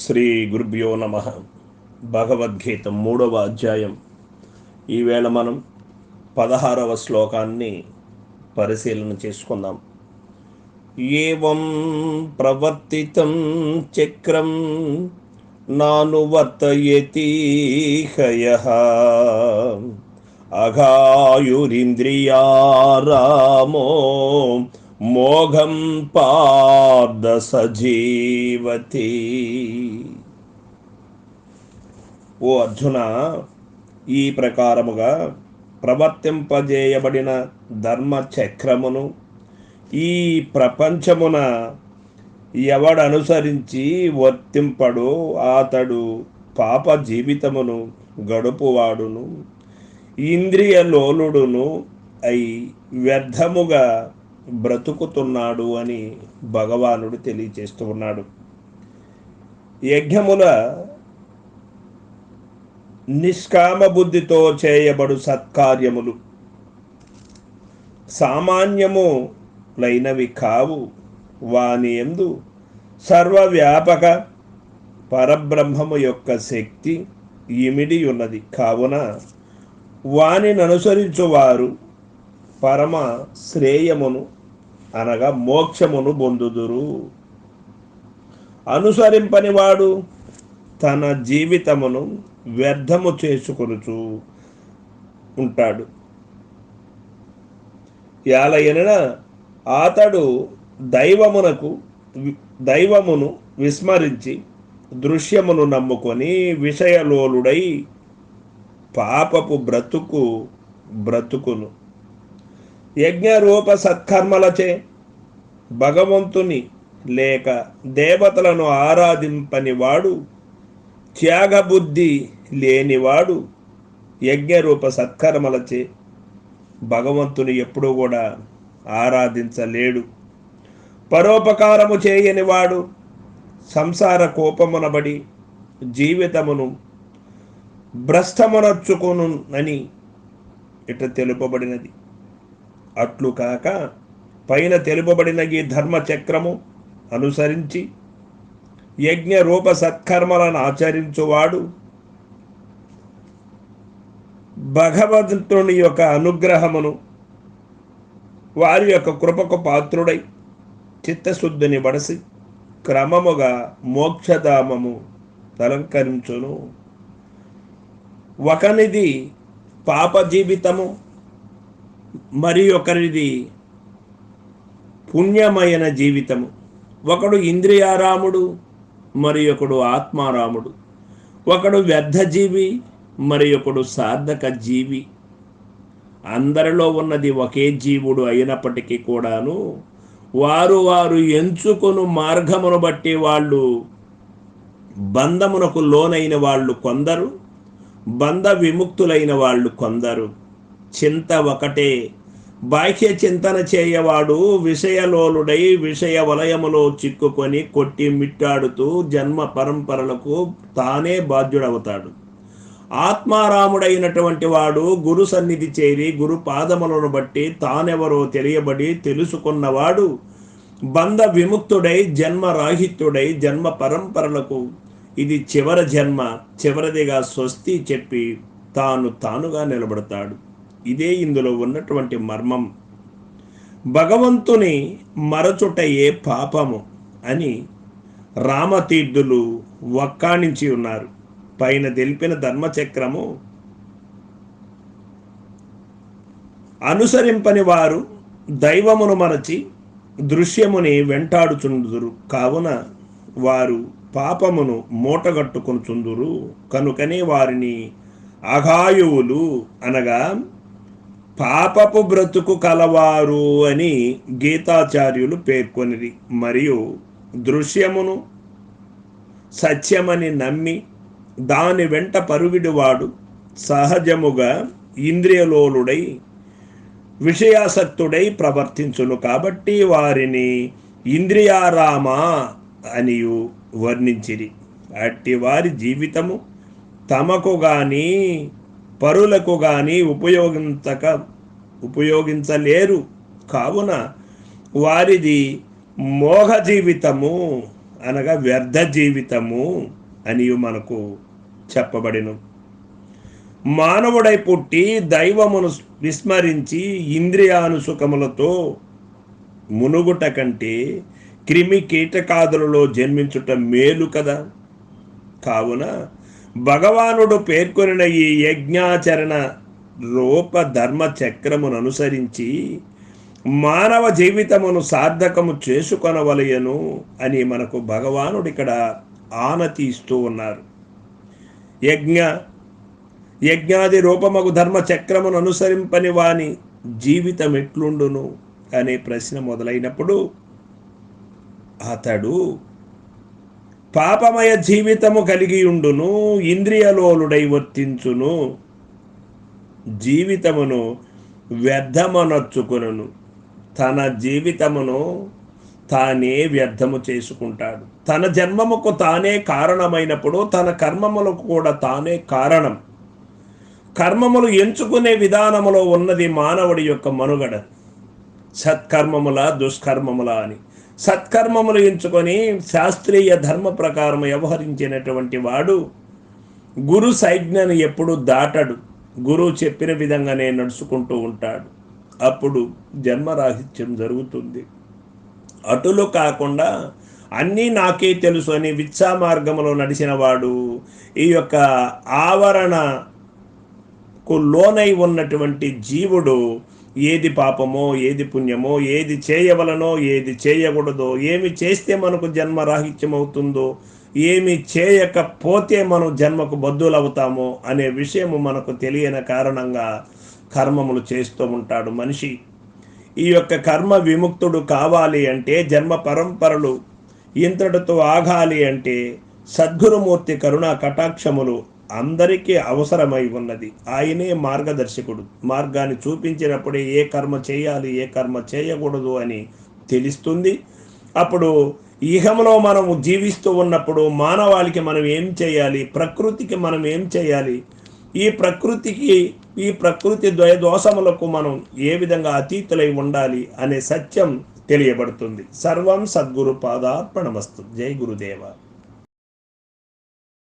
శ్రీ గురుభ్యో నమ. భగవద్గీత 3వ అధ్యాయం. ఈవేళ మనం 16వ శ్లోకాన్ని పరిశీలన చేసుకుందాం. ఏవం ప్రవర్తితం చక్రం నానువర్తయతి హయః అఘాయురింద్రియారామో మోఘం పార్థ సజీవతి. ఓ అర్జున, ఈ ప్రకారముగా ప్రవర్తింపజేయబడిన ధర్మచక్రమును ఈ ప్రపంచమున ఎవడనుసరించి వర్తింపడో అతడు పాప జీవితమును గడుపువాడును, ఇంద్రియలోలుడును అయి వ్యర్థముగా బ్రతుకుతున్నాడు అని భగవానుడు తెలియచేస్తూ ఉన్నాడు. యజ్ఞముల నిష్కామ బుద్ధితో చేయబడు సత్కార్యములు సామాన్యములైనవి కావు. వాని యందు సర్వవ్యాపక పరబ్రహ్మము యొక్క శక్తి ఇమిడి ఉన్నది. కావున వానిని అనుసరించువారు పరమ శ్రేయమును అనగా మోక్షమును పొందుదురు. అనుసరింపనివాడు తన జీవితమును వ్యర్థము చేసుకొనుచు ఉంటాడు. యాలయన అతడు దైవమును విస్మరించి దృశ్యమును నమ్ముకొని విషయలోలుడై పాపపు బ్రతుకును. యజ్ఞరూప సత్కర్మలచే భగవంతుని లేక దేవతలను ఆరాధింపనివాడు, త్యాగబుద్ధి లేనివాడు యజ్ఞరూప సత్కర్మలచే భగవంతుని ఎప్పుడూ కూడా ఆరాధించలేడు. పరోపకారము చేయనివాడు సంసార కోపమునబడి జీవితమును భ్రష్టమునర్చుకొనునని ఇట తెలుపబడినది. అట్లు కాక పైన తెలుపబడిన ఈ ధర్మచక్రము అనుసరించి యజ్ఞ రూప సత్కర్మలను ఆచరించువాడు భగవంతుని యొక్క అనుగ్రహమును, వారి యొక్క కృపకు పాత్రుడై చిత్తశుద్ధిని బడసి క్రమముగా మోక్షధామము అలంకరించును. ఒకనిది పాప జీవితము, మరి ఒకరిది పుణ్యమైన జీవితము. ఒకడు ఇంద్రియారాముడు, మరి ఒకడు ఆత్మారాముడు. ఒకడు వ్యర్థజీవి, మరి ఒకడు సార్థక జీవి. అందరిలో ఉన్నది ఒకే జీవుడు అయినప్పటికీ కూడాను వారు ఎంచుకొను మార్గమును బట్టి వాళ్ళు బంధమునకు లోనైన వాళ్ళు కొందరు, బంధ విముక్తులైన వాళ్ళు కొందరు. చింత ఒకటే. బాహ్య చింతన చేయవాడు విషయలోలుడై విషయ వలయములో చిక్కుకొని కొట్టి మిట్టాడుతూ జన్మ పరంపరలకు తానే బాధ్యుడవుతాడు. ఆత్మారాముడైనటువంటి వాడు గురు సన్నిధి చేరి గురు పాదములను బట్టి తానెవరో తెలియబడి తెలుసుకున్నవాడు బంధ విముక్తుడై జన్మరాహిత్యుడై జన్మ పరంపరలకు ఇది చివరి జన్మ, చివరిదిగా స్వస్తి చెప్పి తానుగా నిలబడతాడు. ఇదే ఇందులో ఉన్నటువంటి మర్మం. భగవంతుని మరచుటయే పాపము అని రామతీర్థులు వక్కాణించి ఉన్నారు. పైన తెలిపిన ధర్మచక్రము అనుసరింపని వారు దైవమును మరచి దృశ్యముని వెంటాడుచుందురు. కావున వారు పాపమును మూటగట్టుకొనుచుందురు. కనుకనే వారిని అఘాయువులు అనగా పాపపు బ్రతుకు కలవారు అని గీతాచార్యులు పేర్కొనిరి. మరియు దృశ్యమును సత్యమని నమ్మి దాని వెంట పరుగిడివాడు సహజముగా ఇంద్రియలోలుడై విషయాసక్తుడై ప్రవర్తించును. కాబట్టి వారిని ఇంద్రియారామ అనియు వర్ణించిరి. అట్టి వారి జీవితము తమకు గాని పరులకు గాని ఉపయోగించలేరు. కావున వారిది మోహ జీవితము అనగా వ్యర్థ జీవితము అని మనకు చెప్పబడిను. మానవుడై పుట్టి దైవమును విస్మరించి ఇంద్రియానుసుకములతో మునుగుట కంటే క్రిమి కీటకాదులలో జన్మించుట మేలు కదా. కావున భగవానుడు పేర్కొనిన ఈ యజ్ఞాచరణ రూప ధర్మ చక్రమును అనుసరించి మానవ జీవితమును సార్థకము చేసుకొనవలయను అని మనకు భగవానుడు ఇక్కడ ఆనతి ఇస్తూ ఉన్నారు. యజ్ఞాది రూపమగు ధర్మ చక్రమును అనుసరింపని వాని జీవితం ఎట్లుండును అనే ప్రశ్న మొదలైనప్పుడు అతడు పాపమయ జీవితము కలిగి ఉండును, ఇంద్రియలోలుడై వర్తించును, జీవితమును వ్యర్థమనర్చుకును, తన జీవితమును తానే వ్యర్థము చేసుకుంటాడు. తన జన్మముకు తానే కారణమైనప్పుడు తన కర్మములకు కూడా తానే కారణం. కర్మములు ఎంచుకునే విధానములో ఉన్నది మానవుడి యొక్క మనుగడ. సత్కర్మముల దుష్కర్మముల అని సత్కర్మములు ఎంచుకొని శాస్త్రీయ ధర్మ ప్రకారం వ్యవహరించినటువంటి వాడు గురు సంజ్ఞను ఎప్పుడు దాటడు. గురువు చెప్పిన విధంగానే నడుచుకుంటూ ఉంటాడు. అప్పుడు జన్మరాహిత్యం జరుగుతుంది. అటులు కాకుండా అన్నీ నాకే తెలుసు అని విచ్చా మార్గంలో నడిచిన వాడు ఈ యొక్క ఆవరణకు లోనై ఉన్నటువంటి జీవుడు ఏది పాపమో ఏది పుణ్యమో, ఏది చేయవలనో ఏది చేయకూడదో, ఏమి చేస్తే మనకు జన్మరాహిత్యం అవుతుందో, ఏమి చేయకపోతే మనం జన్మకు బద్దులవుతామో అనే విషయము మనకు తెలియని కారణంగా కర్మములు చేస్తూ ఉంటాడు మనిషి. ఈ యొక్క కర్మ విముక్తుడు కావాలి అంటే, జన్మ పరంపరలు ఇంతటితో ఆగాలి అంటే సద్గురుమూర్తి కరుణా కటాక్షములు అందరికీ అవసరమై ఉన్నది. ఆయనే మార్గదర్శకుడు. మార్గాన్ని చూపించినప్పుడే ఏ కర్మ చేయాలి ఏ కర్మ చేయకూడదు అని తెలుస్తుంది. అప్పుడు ఇహంలో మనము జీవిస్తూ ఉన్నప్పుడు మానవాళికి మనం ఏం చేయాలి, ప్రకృతికి మనం ఏం చేయాలి, ఈ ప్రకృతి ద్వయదోషములకు మనం ఏ విధంగా అతీతులై ఉండాలి అనే సత్యం తెలియబడుతుంది. సర్వం సద్గురు పాదార్పణమస్తు. జై గురుదేవ.